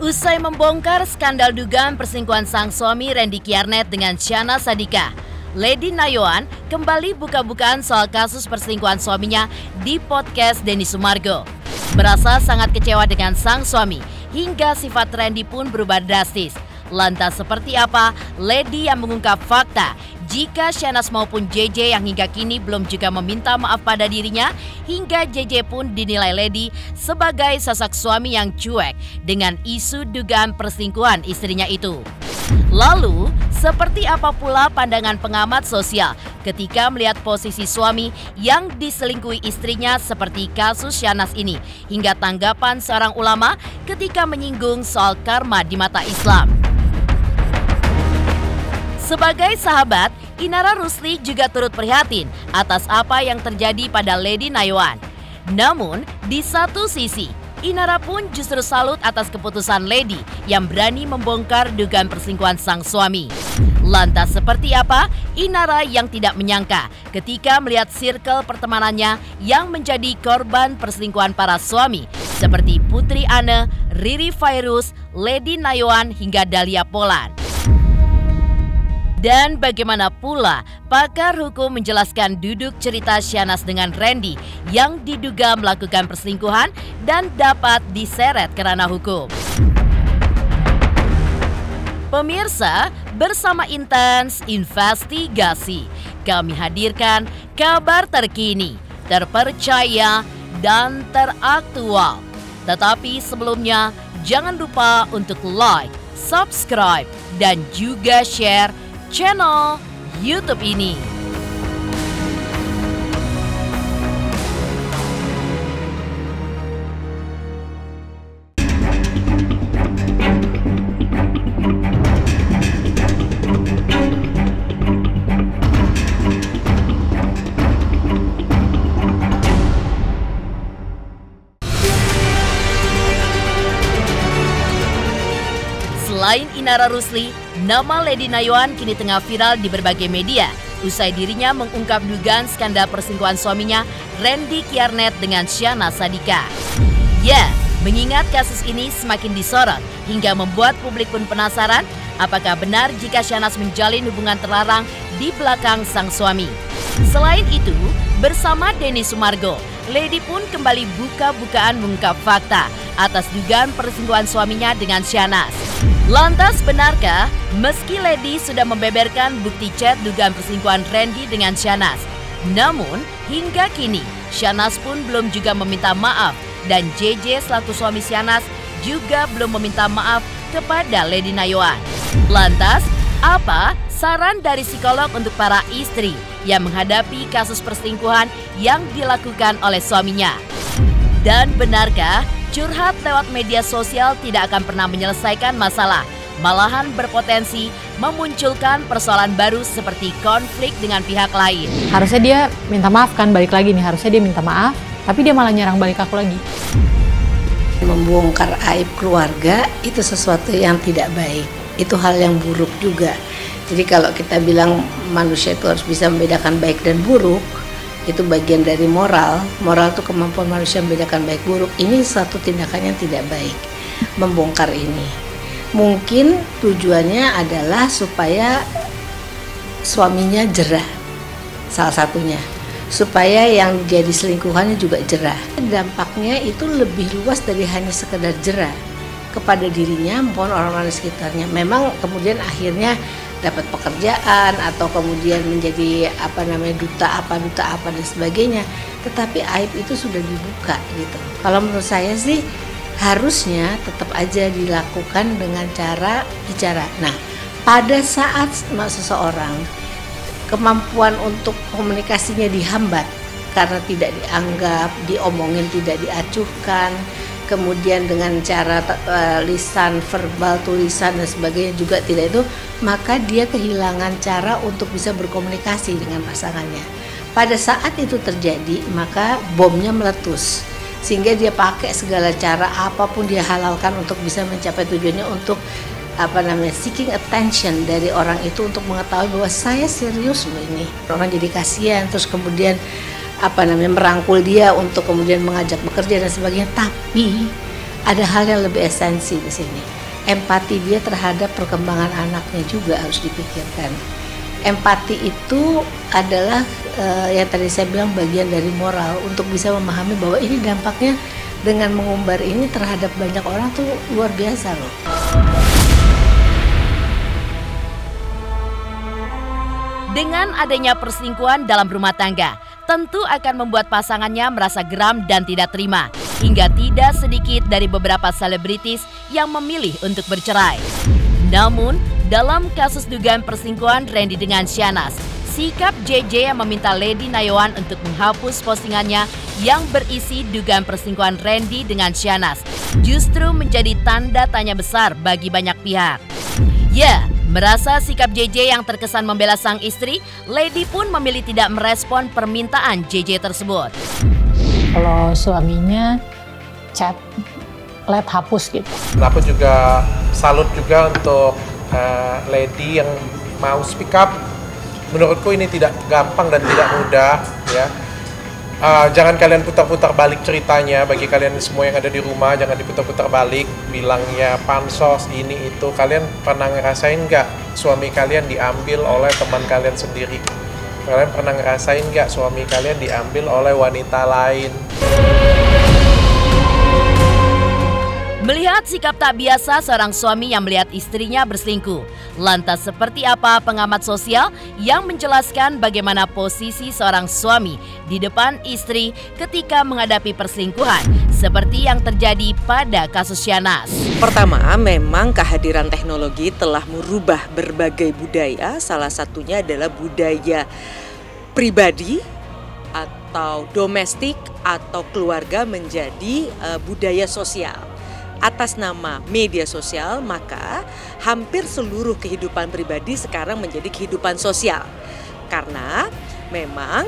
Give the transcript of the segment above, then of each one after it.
Usai membongkar skandal dugaan perselingkuhan sang suami Randy Kiernet dengan Shana Sadika, Lady Nayoan kembali buka-bukaan soal kasus perselingkuhan suaminya di podcast Denny Sumargo. Merasa sangat kecewa dengan sang suami, hingga sifat Randy pun berubah drastis. Lantas seperti apa Lady yang mengungkap fakta jika Shanas maupun JJ yang hingga kini belum juga meminta maaf pada dirinya, hingga JJ pun dinilai Lady sebagai sosok suami yang cuek dengan isu dugaan perselingkuhan istrinya itu. Lalu, seperti apa pula pandangan pengamat sosial ketika melihat posisi suami yang diselingkuhi istrinya seperti kasus Shanas ini, hingga tanggapan seorang ulama ketika menyinggung soal karma di mata Islam. Sebagai sahabat, Inara Rusli juga turut prihatin atas apa yang terjadi pada Lady Nayoan. Namun, di satu sisi, Inara pun justru salut atas keputusan Lady yang berani membongkar dugaan perselingkuhan sang suami. Lantas seperti apa Inara yang tidak menyangka ketika melihat circle pertemanannya yang menjadi korban perselingkuhan para suami seperti Putri Anne, Riri Fairuz, Lady Nayoan hingga Dahlia Poland. Dan bagaimana pula pakar hukum menjelaskan duduk cerita Shanas dengan Randy yang diduga melakukan perselingkuhan dan dapat diseret ke ranah hukum. Pemirsa, bersama Intens Investigasi, kami hadirkan kabar terkini, terpercaya, dan teraktual. Tetapi sebelumnya, jangan lupa untuk like, subscribe, dan juga share channel YouTube ini. Selain Inara Rusli, nama Lady Nayoan kini tengah viral di berbagai media usai dirinya mengungkap dugaan skandal perselingkuhan suaminya Randy Kiernet dengan Shana Sadika. Ya, mengingat kasus ini semakin disorot hingga membuat publik pun penasaran apakah benar jika Shanas menjalin hubungan terlarang di belakang sang suami. Selain itu, bersama Denny Sumargo, Lady pun kembali buka-bukaan mengungkap fakta atas dugaan perselingkuhan suaminya dengan Shanas. Lantas benarkah meski Lady sudah membeberkan bukti chat dugaan perselingkuhan Randy dengan Shanas, namun hingga kini Shanas pun belum juga meminta maaf dan JJ selaku suami Shanas juga belum meminta maaf kepada Lady Nayoan. Lantas, apa saran dari psikolog untuk para istri yang menghadapi kasus perselingkuhan yang dilakukan oleh suaminya? Dan benarkah curhat lewat media sosial tidak akan pernah menyelesaikan masalah, malahan berpotensi memunculkan persoalan baru seperti konflik dengan pihak lain? Harusnya dia minta maaf kan, balik lagi nih, harusnya dia minta maaf, tapi dia malah nyerang balik aku lagi. Membongkar aib keluarga itu sesuatu yang tidak baik, itu hal yang buruk juga. Jadi kalau kita bilang manusia itu harus bisa membedakan baik dan buruk, itu bagian dari moral. Moral itu kemampuan manusia membedakan baik buruk. Ini suatu tindakan yang tidak baik, membongkar ini. Mungkin tujuannya adalah supaya suaminya jerah, salah satunya, supaya yang jadi selingkuhannya juga jerah. Dampaknya itu lebih luas dari hanya sekedar jerah kepada dirinya maupun orang-orang di sekitarnya. Memang kemudian akhirnya dapat pekerjaan atau kemudian menjadi duta apa dan sebagainya, tetapi aib itu sudah dibuka gitu. Kalau menurut saya sih harusnya tetap aja dilakukan dengan cara bicara. Nah, pada saat seseorang kemampuan untuk komunikasinya dihambat karena tidak dianggap, diomongin tidak diacuhkan, kemudian dengan cara lisan, verbal, tulisan dan sebagainya juga tidak itu, maka dia kehilangan cara untuk bisa berkomunikasi dengan pasangannya. Pada saat itu terjadi, maka bomnya meletus, sehingga dia pakai segala cara apapun dia halalkan untuk bisa mencapai tujuannya, untuk seeking attention dari orang itu untuk mengetahui bahwa saya serius loh ini. Orang jadi kasihan, terus kemudian merangkul dia untuk kemudian mengajak bekerja dan sebagainya. Tapi ada hal yang lebih esensi di sini. Empati dia terhadap perkembangan anaknya juga harus dipikirkan. Empati itu adalah yang tadi saya bilang bagian dari moral untuk bisa memahami bahwa ini dampaknya dengan mengumbar ini terhadap banyak orang tuh luar biasa loh. Dengan adanya perselingkuhan dalam rumah tangga, tentu akan membuat pasangannya merasa geram dan tidak terima. Hingga tidak sedikit dari beberapa selebritis yang memilih untuk bercerai. Namun, dalam kasus dugaan perselingkuhan Randy dengan Syahnaz, sikap JJ yang meminta Lady Nayawan untuk menghapus postingannya yang berisi dugaan perselingkuhan Randy dengan Syahnaz justru menjadi tanda tanya besar bagi banyak pihak. Ya, merasa sikap JJ yang terkesan membela sang istri, Lady pun memilih tidak merespon permintaan JJ tersebut. Kalau suaminya chat, let hapus gitu. Aku juga salut juga untuk Lady yang mau speak up. Menurutku ini tidak gampang dan tidak mudah, ya. Jangan kalian putar-putar balik ceritanya. Bagi kalian semua yang ada di rumah, jangan diputar-putar balik bilangnya pansos ini itu. Kalian pernah ngerasain nggak suami kalian diambil oleh teman kalian sendiri? Kalian pernah ngerasain nggak suami kalian diambil oleh wanita lain? Melihat sikap tak biasa seorang suami yang melihat istrinya berselingkuh. Lantas seperti apa pengamat sosial yang menjelaskan bagaimana posisi seorang suami di depan istri ketika menghadapi perselingkuhan seperti yang terjadi pada kasus Syahnaz. Pertama, memang kehadiran teknologi telah merubah berbagai budaya, salah satunya adalah budaya pribadi atau domestik atau keluarga menjadi budaya sosial. Atas nama media sosial, maka hampir seluruh kehidupan pribadi sekarang menjadi kehidupan sosial. Karena memang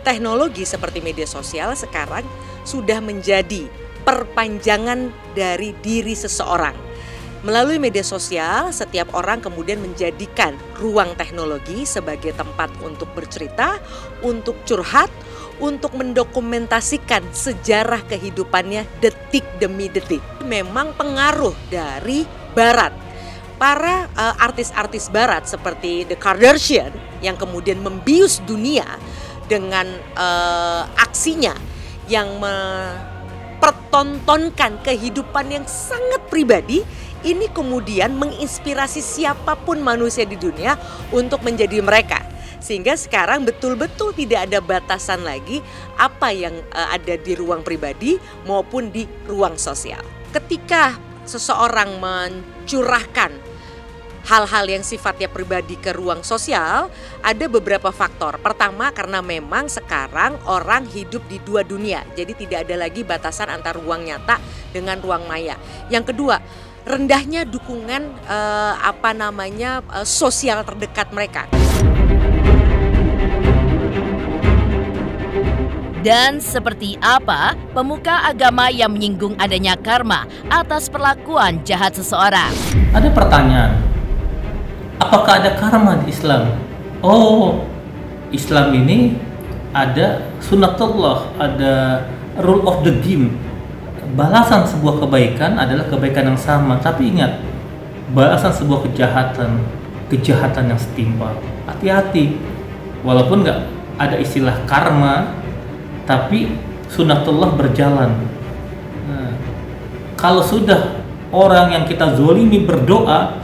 teknologi seperti media sosial sekarang sudah menjadi perpanjangan dari diri seseorang. Melalui media sosial, setiap orang kemudian menjadikan ruang teknologi sebagai tempat untuk bercerita, untuk curhat, untuk mendokumentasikan sejarah kehidupannya detik demi detik. Memang pengaruh dari Barat. Para artis-artis Barat seperti The Kardashian yang kemudian membius dunia dengan aksinya yang mempertontonkan kehidupan yang sangat pribadi, ini kemudian menginspirasi siapapun manusia di dunia untuk menjadi mereka. Sehingga sekarang betul-betul tidak ada batasan lagi apa yang ada di ruang pribadi maupun di ruang sosial. Ketika seseorang mencurahkan hal-hal yang sifatnya pribadi ke ruang sosial, ada beberapa faktor. Pertama, karena memang sekarang orang hidup di dua dunia, jadi tidak ada lagi batasan antara ruang nyata dengan ruang maya. Yang kedua, rendahnya dukungan sosial terdekat mereka. Dan seperti apa pemuka agama yang menyinggung adanya karma atas perlakuan jahat seseorang? Ada pertanyaan, apakah ada karma di Islam? Oh, Islam ini ada sunnatullah, ada rule of the game. Balasan sebuah kebaikan adalah kebaikan yang sama, tapi ingat, balasan sebuah kejahatan yang setimpal. Hati-hati, walaupun nggak ada istilah karma, tapi sunnatullah berjalan. Nah, kalau sudah orang yang kita zolimi berdoa,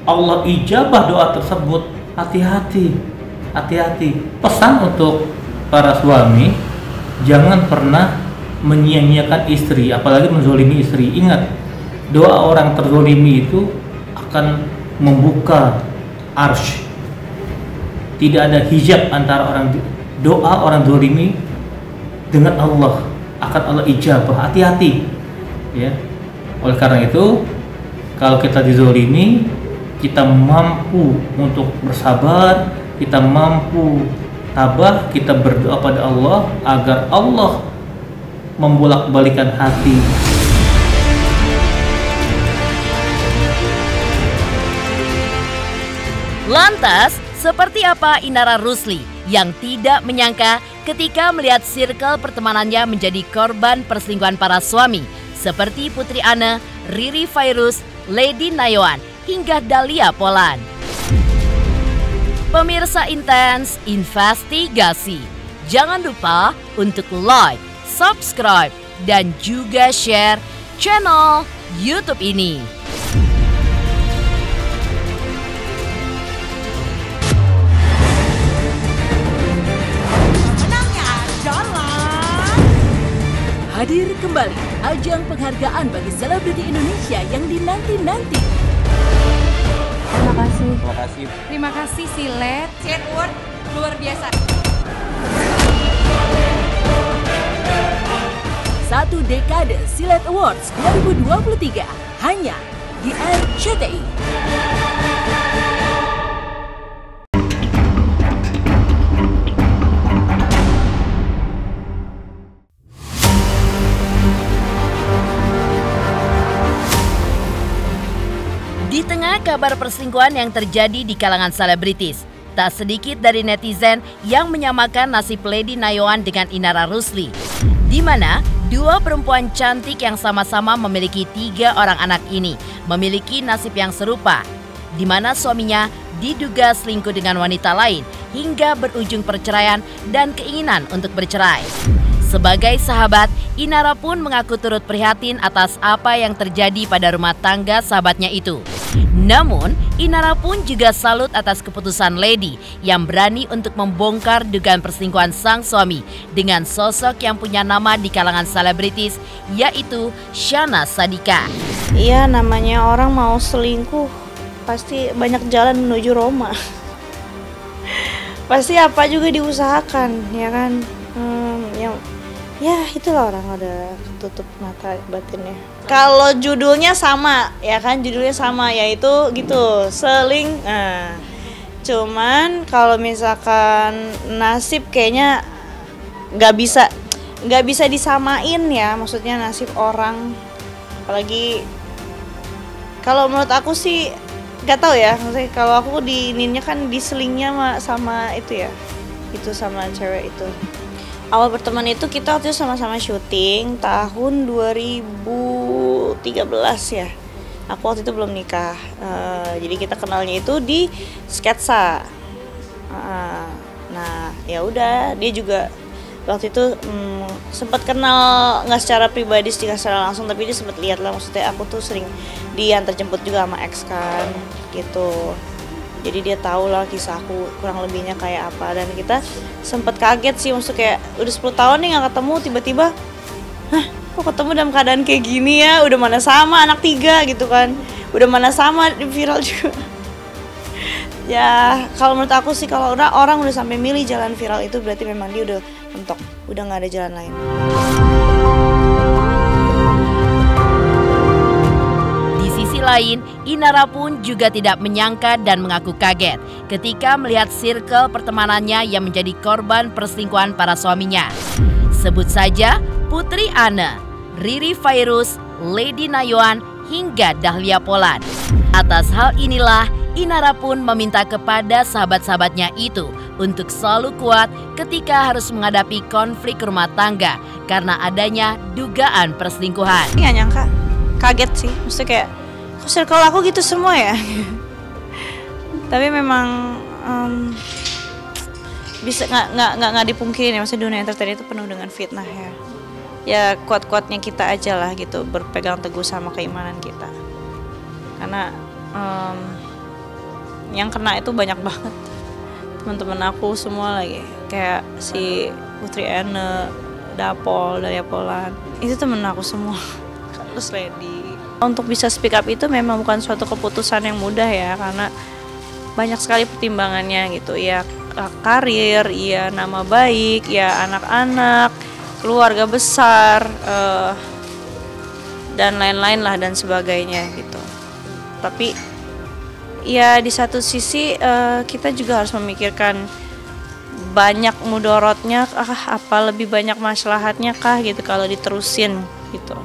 Allah ijabah doa tersebut, hati-hati. Pesan untuk para suami, jangan pernah menyia-nyiakan istri, apalagi menzolimi istri. Ingat, doa orang terzolimi itu akan membuka arsy. Tidak ada hijab antara doa orang zolimi dengan Allah, akan Allah ijabah. Hati-hati, ya. Oleh karena itu, kalau kita dizolimi, kita mampu untuk bersabar, kita mampu tabah, kita berdoa pada Allah agar Allah membolak-balikan hati. Lantas, seperti apa Inara Rusli yang tidak menyangka ketika melihat circle pertemanannya menjadi korban perselingkuhan para suami seperti Putri Anne, Riri Fairuz, Lady Nayawan, hingga Dahlia Poland. Pemirsa Intens Investigasi, jangan lupa untuk like, subscribe, dan juga share channel YouTube ini. Hadir kembali ajang penghargaan bagi selebriti Indonesia yang dinanti-nanti. Terima kasih. Terima kasih. Terima kasih Silet. Silet Award luar biasa. Satu dekade Silet Awards 2023 hanya di RCTI. Di tengah kabar perselingkuhan yang terjadi di kalangan selebritis, tak sedikit dari netizen yang menyamakan nasib Lady Nayawan dengan Inara Rusli, di mana dua perempuan cantik yang sama-sama memiliki 3 orang anak ini memiliki nasib yang serupa, di mana suaminya diduga selingkuh dengan wanita lain hingga berujung perceraian dan keinginan untuk bercerai. Sebagai sahabat, Inara pun mengaku turut prihatin atas apa yang terjadi pada rumah tangga sahabatnya itu. Namun, Inara pun juga salut atas keputusan Lady yang berani untuk membongkar dugaan perselingkuhan sang suami dengan sosok yang punya nama di kalangan selebritis, yaitu Syahnaz Sadiqah. Iya, namanya orang mau selingkuh pasti banyak jalan menuju Roma. Pasti apa juga diusahakan, ya kan? Ya itulah, orang udah tutup mata batinnya. Kalau judulnya sama, ya kan, judulnya sama, yaitu gitu, seling. Nah, cuman kalau misalkan nasib kayaknya nggak bisa disamain ya, maksudnya nasib orang. Apalagi kalau menurut aku sih nggak tahu ya, maksudnya kalau aku diininnya kan diselingnya sama itu ya, itu sama cewek itu. Awal berteman itu kita waktu itu sama-sama syuting tahun 2013 ya. Aku waktu itu belum nikah, jadi kita kenalnya itu di sketsa. Nah ya udah, dia juga waktu itu sempat kenal, nggak secara pribadi, secara langsung, tapi dia sempat lihat lah, maksudnya aku tuh sering diantar jemput juga sama ex kan gitu. Jadi dia tahu lah kisahku kurang lebihnya kayak apa, dan kita sempat kaget sih, maksudnya kayak udah 10 tahun nih nggak ketemu, tiba-tiba hah kok ketemu dalam keadaan kayak gini ya, udah mana sama anak 3 gitu kan, udah mana sama viral juga. Ya kalau menurut aku sih, kalau orang udah sampai milih jalan viral itu berarti memang dia udah mentok, udah nggak ada jalan lain. Lain, Inara pun juga tidak menyangka dan mengaku kaget ketika melihat circle pertemanannya yang menjadi korban perselingkuhan para suaminya. Sebut saja Putri Anne, Riri Fairuz, Lady Nayawan, hingga Dahlia Poland. Atas hal inilah, Inara pun meminta kepada sahabat-sahabatnya itu untuk selalu kuat ketika harus menghadapi konflik rumah tangga karena adanya dugaan perselingkuhan. Nggak nyangka, kaget sih, maksudnya kayak circle aku gitu semua ya. Tapi memang bisa nggak dipungkiri nih, maksudnya dunia entertain itu penuh dengan fitnah ya. Ya kuat-kuatnya kita aja lah gitu, berpegang teguh sama keimanan kita. Karena yang kena itu banyak banget, teman-teman aku semua lagi, kayak si Putri Anne, Dapol, Dahlia Poland, itu temen aku semua. Terus Lady. Untuk bisa speak up itu memang bukan suatu keputusan yang mudah ya, karena banyak sekali pertimbangannya gitu ya, karir, ya nama baik, ya anak-anak, keluarga besar, dan lain-lain lah dan sebagainya gitu. Tapi ya di satu sisi kita juga harus memikirkan banyak mudorotnya apa lebih banyak maslahatnya kah gitu kalau diterusin gitu.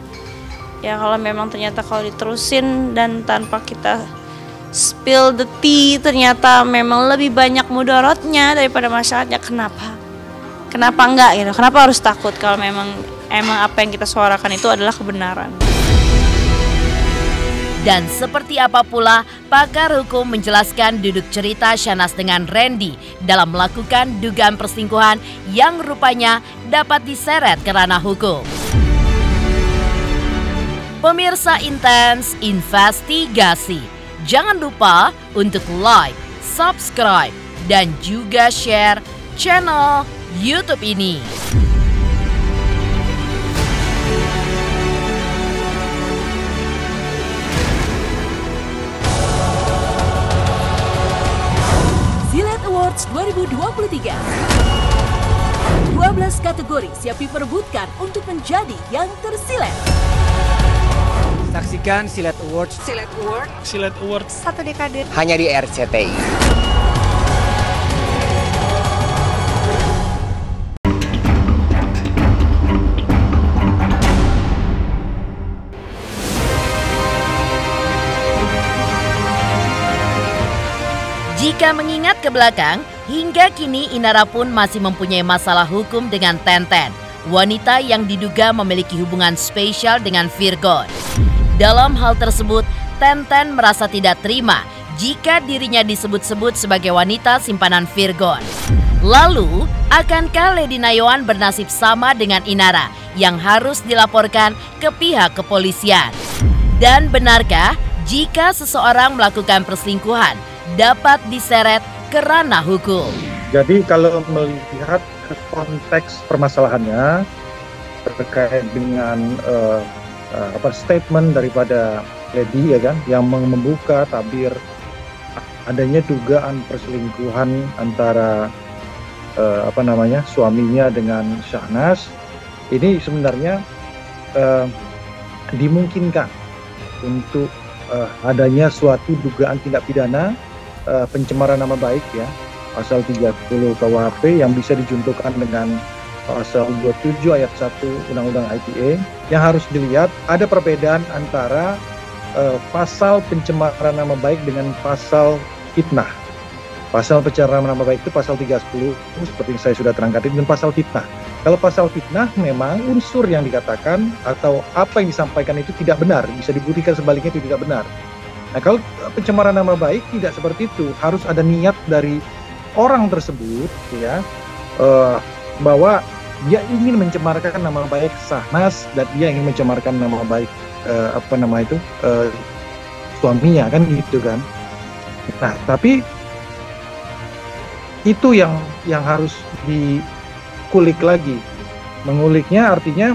Ya kalau memang ternyata kalau diterusin dan tanpa kita spill the tea ternyata memang lebih banyak mudorotnya daripada masalahnya, kenapa enggak gitu, kenapa harus takut kalau memang apa yang kita suarakan itu adalah kebenaran. Dan seperti apa pula pakar hukum menjelaskan duduk cerita Syahnaz dengan Randy dalam melakukan dugaan perselingkuhan yang rupanya dapat diseret ke ranah hukum. Pemirsa Intens Investigasi, jangan lupa untuk like, subscribe, dan juga share channel YouTube ini. Silet Awards 2023. 12 kategori siap diperebutkan untuk menjadi yang tersilet. Saksikan Silet Awards. Silet Awards. Silet Awards. 1 dekade. Hanya di RCTI. Jika mengingat ke belakang, hingga kini Inara pun masih mempunyai masalah hukum dengan Tenten, wanita yang diduga memiliki hubungan spesial dengan Virgon. Dalam hal tersebut, Tenten merasa tidak terima jika dirinya disebut-sebut sebagai wanita simpanan Virgon. Lalu, akankah Lady Nayawan bernasib sama dengan Inara yang harus dilaporkan ke pihak kepolisian? Dan benarkah jika seseorang melakukan perselingkuhan dapat diseret ke ranah hukum? Jadi kalau melihat konteks permasalahannya terkait dengan statement daripada Lady, ya kan, yang membuka tabir adanya dugaan perselingkuhan antara suaminya dengan Syahnaz, ini sebenarnya dimungkinkan untuk adanya suatu dugaan tindak pidana pencemaran nama baik, ya, pasal 30 KUHP yang bisa dijuntukan dengan pasal 27 ayat 1 Undang-Undang ITE. Yang harus dilihat ada perbedaan antara pasal pencemaran nama baik dengan pasal fitnah. Pasal pencemaran nama baik itu pasal 310 seperti yang saya sudah terangkan, dan pasal fitnah. Kalau pasal fitnah memang unsur yang dikatakan atau apa yang disampaikan itu tidak benar, bisa dibuktikan sebaliknya itu tidak benar. Nah, kalau pencemaran nama baik tidak seperti itu, harus ada niat dari orang tersebut, ya, bahwa dia ingin mencemarkan nama baik Syahnaz dan dia ingin mencemarkan nama baik suaminya, kan gitu kan. Nah, tapi itu yang harus dikulik lagi. Menguliknya artinya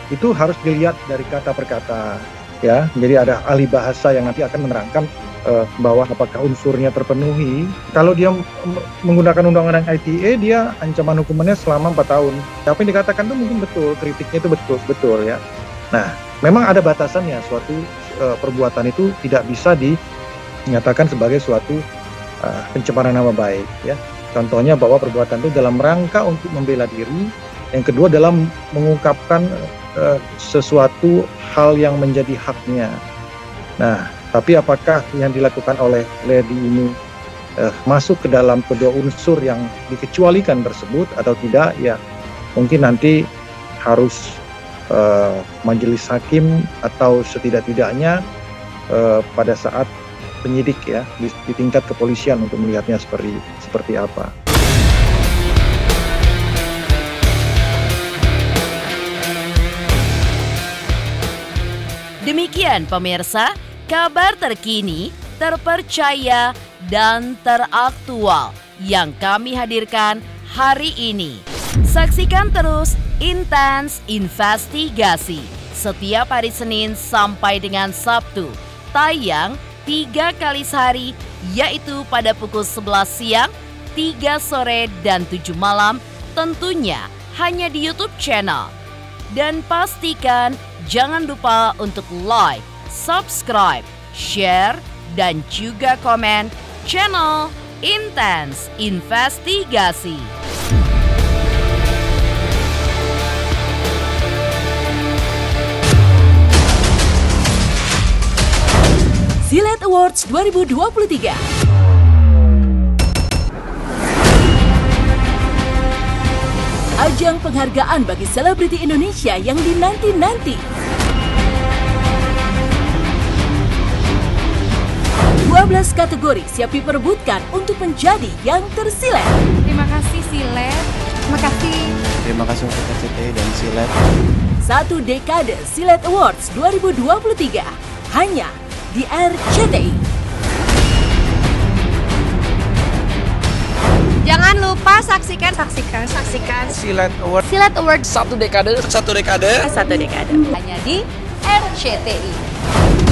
itu harus dilihat dari kata per kata, ya. Jadi ada ahli bahasa yang nanti akan menerangkan bahwa apakah unsurnya terpenuhi. Kalau dia menggunakan undang-undang ITE, dia ancaman hukumannya selama 4 tahun. Apa yang dikatakan itu mungkin betul, kritiknya itu betul ya. Nah, memang ada batasannya, suatu perbuatan itu tidak bisa dinyatakan sebagai suatu pencemaran nama baik, ya. Contohnya bahwa perbuatan itu dalam rangka untuk membela diri, yang kedua dalam mengungkapkan sesuatu hal yang menjadi haknya. Nah, tapi apakah yang dilakukan oleh Lady ini masuk ke dalam kedua unsur yang dikecualikan tersebut atau tidak, ya mungkin nanti harus majelis hakim atau setidak-tidaknya pada saat penyidik, ya, di tingkat kepolisian untuk melihatnya seperti apa. Demikian pemirsa, kabar terkini, terpercaya, dan teraktual yang kami hadirkan hari ini. Saksikan terus Intens Investigasi setiap hari Senin sampai dengan Sabtu, tayang 3 kali sehari, yaitu pada pukul 11 siang, 3 sore, dan 7 malam, tentunya hanya di YouTube channel. Dan pastikan jangan lupa untuk like, subscribe, share, dan juga komen channel Intens Investigasi. Silet Awards 2023. Ajang penghargaan bagi selebriti Indonesia yang dinanti-nanti. 13 kategori siap diperebutkan untuk menjadi yang tersilet. Terima kasih Silet. Terima kasih. Terima kasih untuk RCTI dan Silet. 1 dekade Silet Awards 2023 hanya di RCTI. Jangan lupa saksikan Silet Awards. Silet Awards 1 dekade. Hanya di RCTI.